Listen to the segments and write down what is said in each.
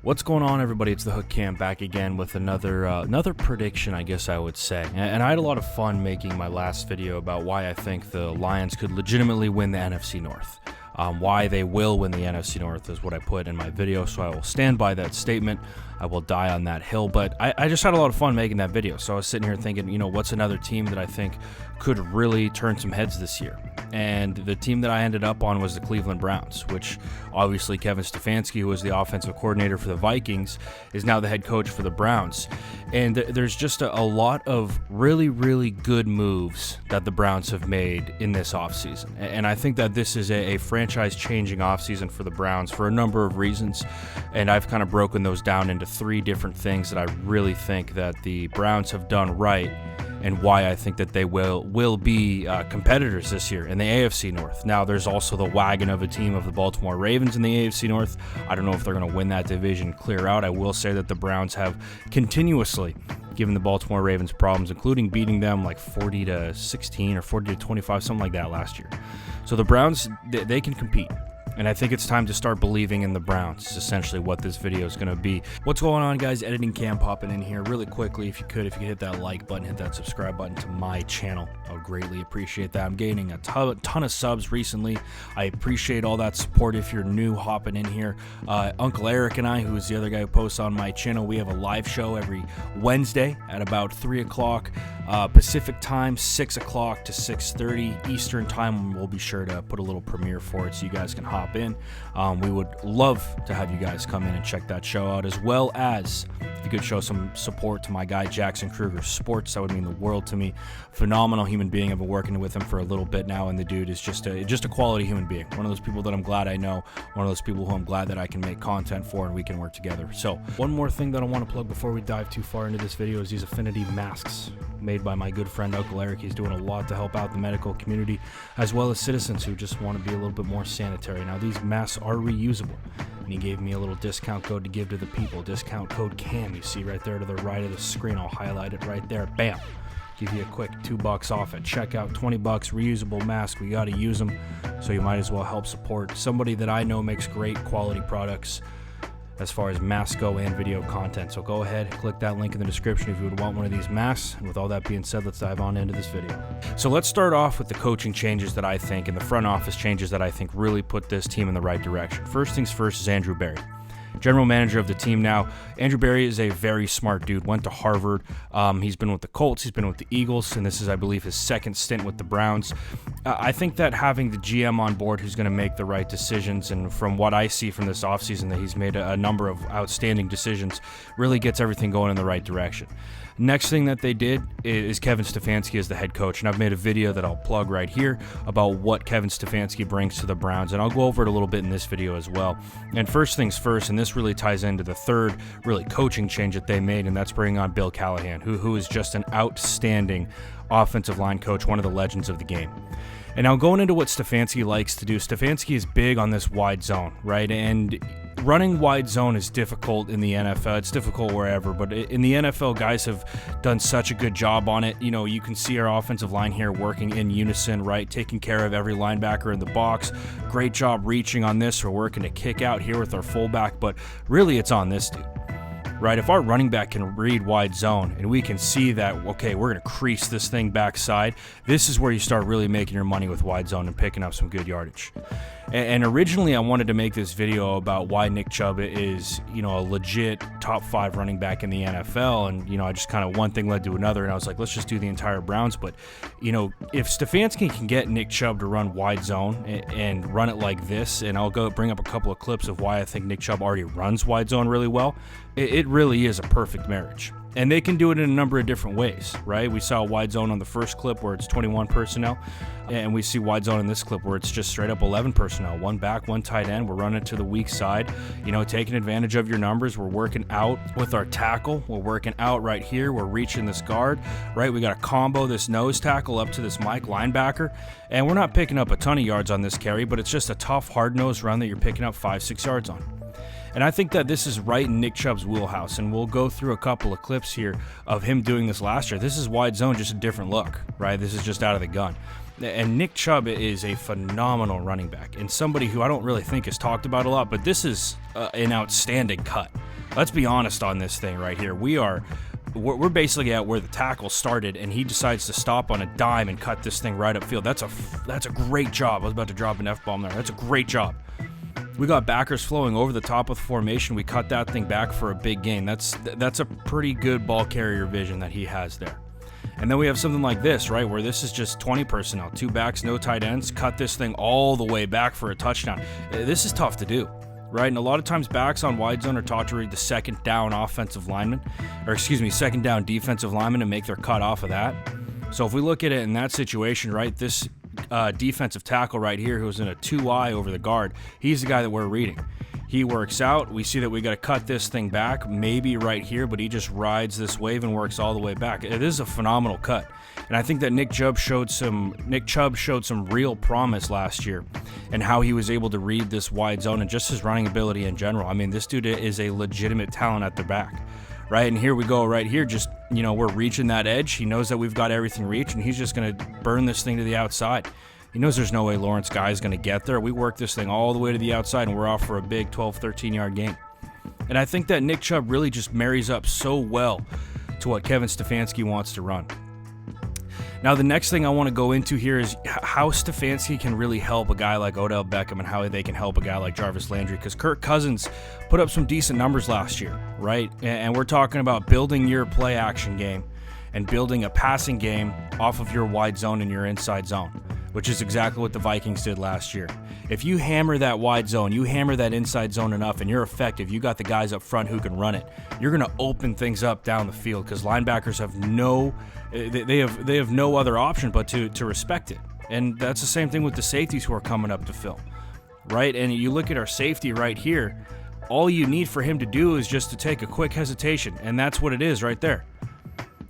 What's going on, everybody? It's the Hook Cam back again with another prediction, I guess I would say. And I had a lot of fun making my last video about why I think the Lions could legitimately win the NFC North. Why they will win the NFC North is what I put in my video, so I will stand by that statement. I will die on that hill, but I just had a lot of fun making that video. So I was sitting here thinking, what's another team that I think could really turn some heads this year? And the team that I ended up on was the Cleveland Browns, which obviously Kevin Stefanski, who was the offensive coordinator for the Vikings, is now the head coach for the Browns. And there's just a lot of really, really good moves that the Browns have made in this offseason. And I think that this is a franchise-changing offseason for the Browns for a number of reasons. And I've kind of broken those down into three different things that I really think that the Browns have done right and why I think that they will be competitors this year in the AFC North. Now, there's also the wagon of a team of the Baltimore Ravens in the AFC North. I don't know if they're going to win that division, clear out. I will say that the Browns have continuously given the Baltimore Ravens problems, including beating them like 40-16 or 40-25, something like that last year. So the Browns, they can compete. And I think it's time to start believing in the Browns is essentially what this video is going to be. What's going on, guys? Editing Cam popping in here really quickly. If you could hit that like button, hit that subscribe button to my channel. I would greatly appreciate that. I'm gaining a ton of subs recently. I appreciate all that support. If you're new hopping in here, Uncle Eric and I, who is the other guy who posts on my channel, we have a live show every Wednesday at about 3 o'clock Pacific time, 6 o'clock to 6:30 Eastern time. We'll be sure to put a little premiere for it so you guys can hop in. We would love to have you guys come in and check that show out, as well as if you could show some support to my guy Jackson Kruger Sports. That would mean the world to me. Phenomenal human being. I've been working with him for a little bit now, and the dude is just a quality human being. One of those people that I'm glad I know. One of those people who I'm glad that I can make content for and we can work together. So one more thing that I want to plug before we dive too far into this video is these Affinity masks made by my good friend Uncle Eric. He's doing a lot to help out the medical community as well as citizens who just want to be a little bit more sanitary. Now, these masks are reusable, and he gave me a little discount code to give to the people. Discount code CAM, you see right there to the right of the screen. I'll highlight it right there. Bam! Give you a quick $2 off at checkout. 20 bucks, reusable mask. We got to use them, so you might as well help support somebody that I know makes great quality products as far as masks go and video content. So go ahead, click that link in the description if you would want one of these masks. And with all that being said, let's dive on into this video. So let's start off with the coaching changes that I think and the front office changes that I think really put this team in the right direction. First things first is Andrew Berry, general manager of the team now. Andrew Berry is a very smart dude, went to Harvard. He's been with the Colts, he's been with the Eagles, and this is, I believe, his second stint with the Browns. I think that having the GM on board who's going to make the right decisions, and from what I see from this offseason, that he's made a number of outstanding decisions, really gets everything going in the right direction. Next thing that they did is Kevin Stefanski as the head coach, and I've made a video that I'll plug right here about what Kevin Stefanski brings to the Browns, and I'll go over it a little bit in this video as well. And first things first, and this really ties into the third really coaching change that they made, and that's bringing on Bill Callahan, who is just an outstanding offensive line coach, one of the legends of the game. And now going into what Stefanski likes to do, Stefanski is big on this wide zone, right? And running wide zone is difficult in the NFL. It's difficult wherever, but in the NFL, guys have done such a good job on it. You can see our offensive line here working in unison, right? Taking care of every linebacker in the box. Great job reaching on this. We're working to kick out here with our fullback, but really it's on this dude. Right, if our running back can read wide zone and we can see that, okay, we're going to crease this thing backside, this is where you start really making your money with wide zone and picking up some good yardage. And originally I wanted to make this video about why Nick Chubb is, a legit top 5 running back in the NFL. And, I just kind of one thing led to another, and I was like, let's just do the entire Browns. But, if Stefanski can get Nick Chubb to run wide zone and run it like this, and I'll go bring up a couple of clips of why I think Nick Chubb already runs wide zone really well, it really is a perfect marriage. And they can do it in a number of different ways, right? We saw wide zone on the first clip where it's 21 personnel, and we see wide zone in this clip where it's just straight up 11 personnel, one back, one tight end. We're running it to the weak side, taking advantage of your numbers. We're working out with our tackle. We're working out right here. We're reaching this guard, right? We got to combo this nose tackle up to this Mike linebacker, and we're not picking up a ton of yards on this carry, but it's just a tough, hard-nosed run that you're picking up 5-6 yards on. And I think that this is right in Nick Chubb's wheelhouse, and we'll go through a couple of clips here of him doing this last year. This is wide zone, just a different look, right? This is just out of the gun. And Nick Chubb is a phenomenal running back and somebody who I don't really think is talked about a lot, but this is an outstanding cut. Let's be honest on this thing right here. We're basically at where the tackle started, and he decides to stop on a dime and cut this thing right upfield. That's a great job. I was about to drop an F-bomb there. That's a great job. We got backers flowing over the top of the formation. We cut that thing back for a big gain. That's a pretty good ball carrier vision that he has there. And then we have something like this, right, where this is just 20 personnel, 2 backs, no tight ends, cut this thing all the way back for a touchdown. This is tough to do, right? And a lot of times backs on wide zone are taught to read the second down defensive lineman and make their cut off of that. So if we look at it in that situation, right, this defensive tackle right here who's in a 2-eye over the guard, he's the guy that we're reading. He works out. We see that we got to cut this thing back, maybe right here, but he just rides this wave and works all the way back. It is a phenomenal cut. And I think that Nick Chubb showed some real promise last year and how he was able to read this wide zone and just his running ability in general. I mean, this dude is a legitimate talent at the back, right? And here we go right here, just, we're reaching that edge. He knows that we've got everything reached, and he's just going to burn this thing to the outside. He knows there's no way Lawrence Guy is going to get there. We work this thing all the way to the outside, and we're off for a big 12, 13-yard gain. And I think that Nick Chubb really just marries up so well to what Kevin Stefanski wants to run. Now, the next thing I want to go into here is how Stefanski can really help a guy like Odell Beckham and how they can help a guy like Jarvis Landry, because Kirk Cousins put up some decent numbers last year, right? And we're talking about building your play action game and building a passing game off of your wide zone and your inside zone, which is exactly what the Vikings did last year. If you hammer that wide zone, you hammer that inside zone enough, and you're effective, you got the guys up front who can run it, you're going to open things up down the field, because linebackers have no other option but to respect it. And that's the same thing with the safeties who are coming up to fill, right? And you look at our safety right here, all you need for him to do is just to take a quick hesitation, and that's what it is right there.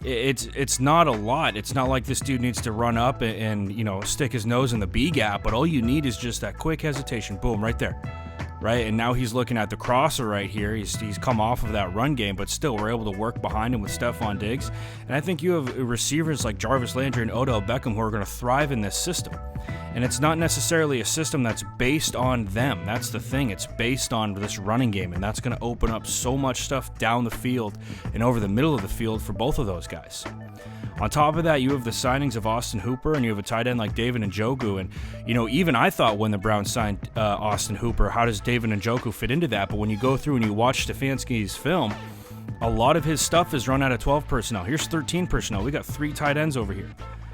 It's not a lot. It's not like this dude needs to run up and stick his nose in the B gap, but all you need is just that quick hesitation. Boom, right there. Right? And now he's looking at the crosser right here. He's come off of that run game, but still we're able to work behind him with Stephon Diggs. And I think you have receivers like Jarvis Landry and Odell Beckham who are going to thrive in this system. And it's not necessarily a system that's based on them. That's the thing. It's based on this running game, and that's going to open up so much stuff down the field and over the middle of the field for both of those guys. On top of that, you have the signings of Austin Hooper, and you have a tight end like David Njoku. And, even I thought when the Browns signed Austin Hooper, how does David Njoku fit into that? But when you go through and you watch Stefanski's film, a lot of his stuff is run out of 12 personnel. Here's 13 personnel. We got 3 tight ends over here.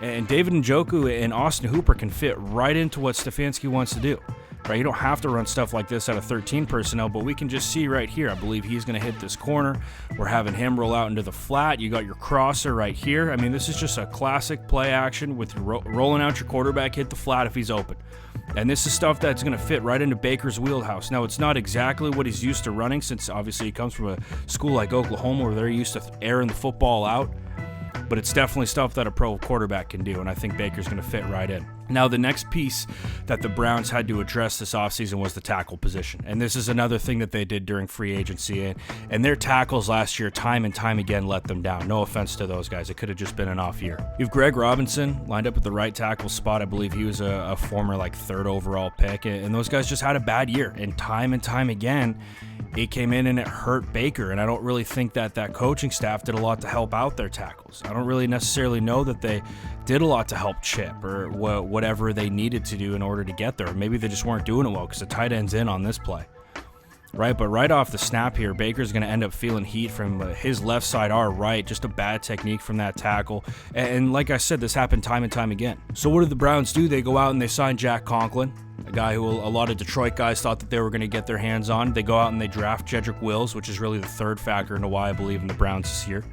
And David Njoku and Austin Hooper can fit right into what Stefanski wants to do. Right? You don't have to run stuff like this out of 13 personnel, but we can just see right here. I believe he's going to hit this corner. We're having him roll out into the flat. You got your crosser right here. I mean, this is just a classic play action with rolling out your quarterback, hit the flat if he's open. And this is stuff that's going to fit right into Baker's wheelhouse. Now, it's not exactly what he's used to running, since obviously he comes from a school like Oklahoma where they're used to airing the football out. But it's definitely stuff that a pro quarterback can do, and I think Baker's going to fit right in. Now, the next piece that the Browns had to address this offseason was the tackle position, and this is another thing that they did during free agency, and their tackles last year time and time again let them down. No offense to those guys. It could have just been an off year. You have Greg Robinson lined up at the right tackle spot. I believe he was a former 3rd overall pick, and those guys just had a bad year, and time again, it came in and it hurt Baker, and I don't really think that coaching staff did a lot to help out their tackles. I don't really necessarily know that they did a lot to help Chip or whatever they needed to do in order to get there. Maybe they just weren't doing it well because the tight end's in on this play. Right, but right off the snap here, Baker's going to end up feeling heat from his left side, our right. Just a bad technique from that tackle. And like I said, this happened time and time again. So what did the Browns do? They go out and they sign Jack Conklin, a guy who a lot of Detroit guys thought that they were going to get their hands on. They go out and they draft Jedrick Wills, which is really the third factor into why I believe in the Browns this year.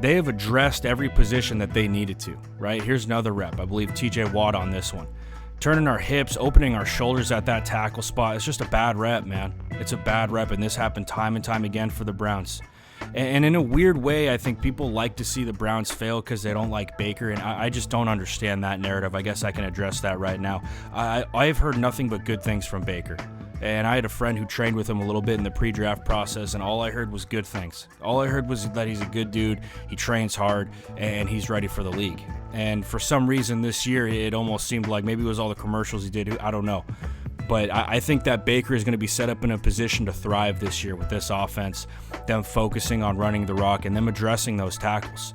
They have addressed every position that they needed to, right? Here's another rep. I believe TJ Watt on this one. Turning our hips, opening our shoulders at that tackle spot. It's just a bad rep, man. It's a bad rep, and this happened time and time again for the Browns. And in a weird way, I think people like to see the Browns fail because they don't like Baker, and I just don't understand that narrative. I guess I can address that right now. I've heard nothing but good things from Baker. And I had a friend who trained with him a little bit in the pre-draft process, and all I heard was good things. All I heard was that he's a good dude, he trains hard, and he's ready for the league. And for some reason this year, it almost seemed like maybe it was all the commercials he did, I don't know. But I think that Baker is going to be set up in a position to thrive this year with this offense, them focusing on running the rock and them addressing those tackles.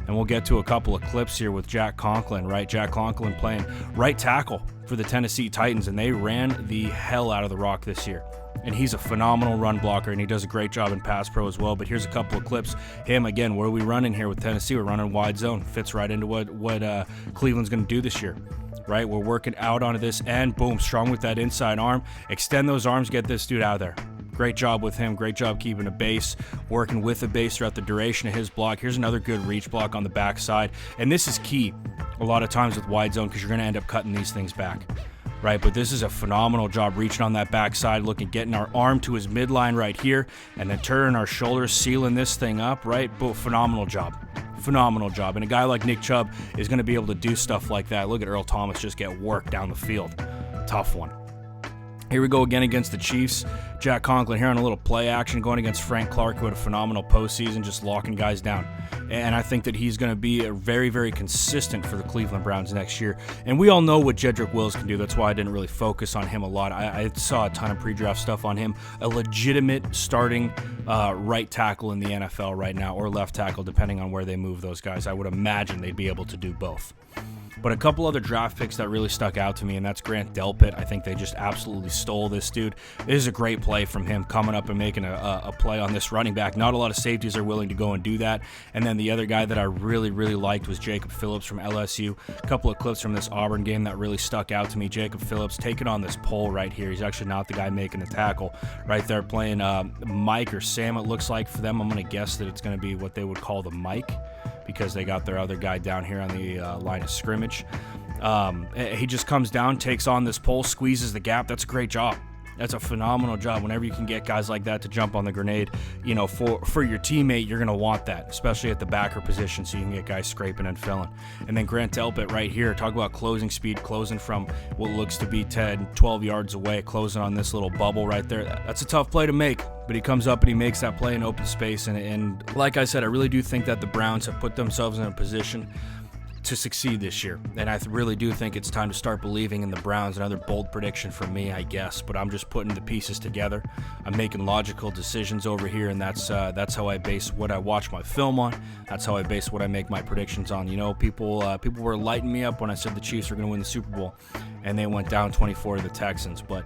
And we'll get to a couple of clips here with Jack Conklin, right? Jack Conklin playing right tackle for the Tennessee Titans, and they ran the hell out of the rock this year. And he's a phenomenal run blocker, and he does a great job in pass pro as well. But here's a couple of clips. Him, again, what are we running here with Tennessee? We're running wide zone. Fits right into what Cleveland's going to do this year, right? We're working out onto this end. Boom, strong with that inside arm. Extend those arms, get this dude out of there. Great job with him. Great job keeping a base, working with the base throughout the duration of his block. Here's another good reach block on the backside. And this is key a lot of times with wide zone because you're going to end up cutting these things back. Right, but this is a phenomenal job reaching on that backside, getting our arm to his midline right here, and then turning our shoulders, sealing this thing up, right? But phenomenal job. Phenomenal job. And a guy like Nick Chubb is going to be able to do stuff like that. Look at Earl Thomas just get work down the field. Tough one. Here we go again against the Chiefs. Jack Conklin here on a little play action going against Frank Clark, who had a phenomenal postseason, just locking guys down. And I think that he's going to be very, very consistent for the Cleveland Browns next year. And we all know what Jedrick Wills can do. That's why I didn't really focus on him a lot. I saw a ton of pre-draft stuff on him. A legitimate starting right tackle in the NFL right now, or left tackle, depending on where they move those guys. I would imagine they'd be able to do both. But a couple other draft picks that really stuck out to me, and that's Grant Delpit. I think they just absolutely stole this dude. This is a great play from him, coming up and making a play on this running back. Not a lot of safeties are willing to go and do that. And then the other guy that I really, really liked was Jacob Phillips from LSU. A couple of clips from this Auburn game that really stuck out to me. Jacob Phillips taking on this pole right here. He's actually not the guy making the tackle right there, playing Mike or Sam, it looks like for them. I'm going to guess that it's going to be what they would call the Mike, because they got their other guy down here on the line of scrimmage. He just comes down, takes on this pole, squeezes the gap. That's a great job. That's a phenomenal job. Whenever you can get guys like that to jump on the grenade, you know, for your teammate, you're going to want that, especially at the backer position, so you can get guys scraping and filling. And then Grant Delpit right here, talk about closing speed, closing from what looks to be 10, 12 yards away, closing on this little bubble right there. That's a tough play to make, but he comes up and he makes that play in open space. And like I said, I really do think that the Browns have put themselves in a position to succeed this year, and I really do think it's time to start believing in the Browns. Another bold prediction from me, I guess, but I'm just putting the pieces together. I'm making logical decisions over here, and that's how I base what I watch my film on. That's how I base what I make my predictions on. You know, people were lighting me up when I said the Chiefs were going to win the Super Bowl, and they went down 24 to the Texans. But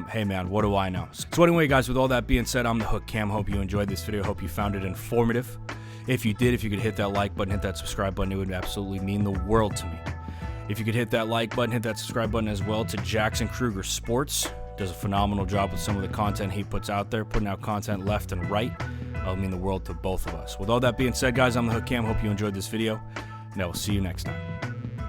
hey man, what do I know? So anyway, guys, with all that being said, I'm the Hook Cam. Hope you enjoyed this video. Hope you found it informative. If you did, if you could hit that like button, hit that subscribe button, it would absolutely mean the world to me. If you could hit that like button, hit that subscribe button as well to Jackson Kruger Sports. Does a phenomenal job with some of the content he puts out there, putting out content left and right. That'll mean the world to both of us. With all that being said, guys, I'm the Hook Cam. Hope you enjoyed this video, and I will see you next time.